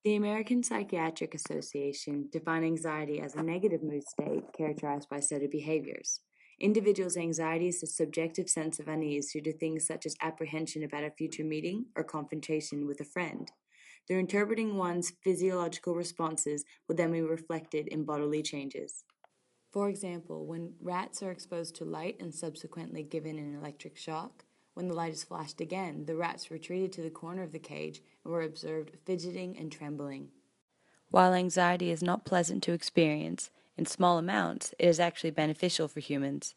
The American Psychiatric Association defines anxiety as a negative mood state characterized by a set of behaviors. Individuals' anxiety is a subjective sense of unease due to things such as apprehension about a future meeting or confrontation with a friend. Their interpreting one's physiological responses will then be reflected in bodily changes. For example, when rats are exposed to light and subsequently given an electric shock, when the light is flashed again, the rats retreated to the corner of the cage and were observed fidgeting and trembling. While anxiety is not pleasant to experience, in small amounts, it is actually beneficial for humans.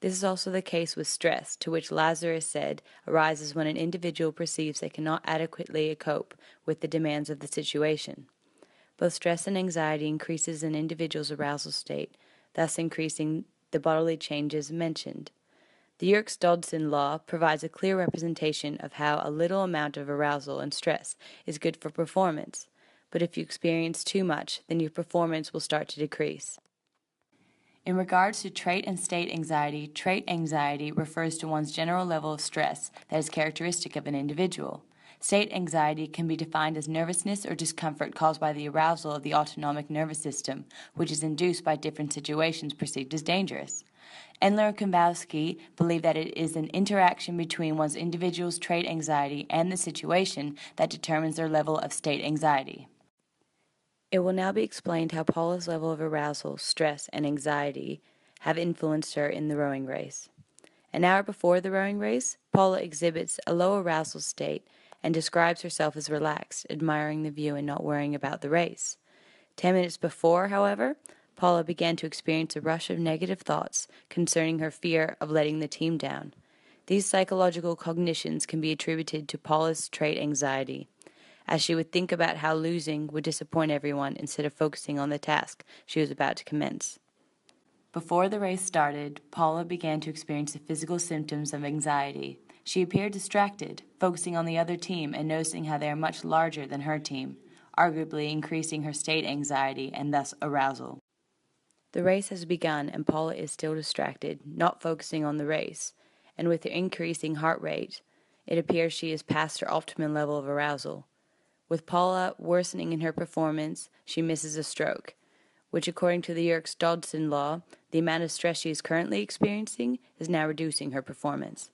This is also the case with stress, to which Lazarus said arises when an individual perceives they cannot adequately cope with the demands of the situation. Both stress and anxiety increases an individual's arousal state, thus increasing the bodily changes mentioned. The Yerkes-Dodson law provides a clear representation of how a little amount of arousal and stress is good for performance, but if you experience too much, then your performance will start to decrease. In regards to trait and state anxiety refers to one's general level of stress that is characteristic of an individual. State anxiety can be defined as nervousness or discomfort caused by the arousal of the autonomic nervous system, which is induced by different situations perceived as dangerous. Endler and Kambowski believe that it is an interaction between one's individual's trait anxiety and the situation that determines their level of state anxiety. It will now be explained how Paula's level of arousal, stress, and anxiety have influenced her in the rowing race. An hour before the rowing race, Paula exhibits a low arousal state and describes herself as relaxed, admiring the view and not worrying about the race. 10 minutes before, however, Paula began to experience a rush of negative thoughts concerning her fear of letting the team down. These psychological cognitions can be attributed to Paula's trait anxiety, as she would think about how losing would disappoint everyone instead of focusing on the task she was about to commence. Before the race started, Paula began to experience the physical symptoms of anxiety. She appeared distracted, focusing on the other team and noticing how they are much larger than her team, arguably increasing her state anxiety and thus arousal. The race has begun and Paula is still distracted, not focusing on the race, and with her increasing heart rate, it appears she is past her optimum level of arousal. With Paula worsening in her performance, she misses a stroke, which according to the Yerkes-Dodson law, the amount of stress she is currently experiencing is now reducing her performance.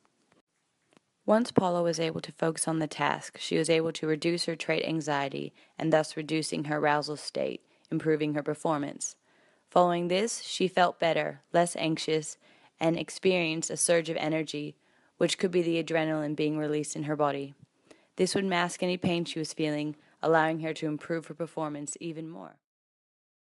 Once Paula was able to focus on the task, she was able to reduce her trait anxiety and thus reducing her arousal state, improving her performance. Following this, she felt better, less anxious, and experienced a surge of energy, which could be the adrenaline being released in her body. This would mask any pain she was feeling, allowing her to improve her performance even more.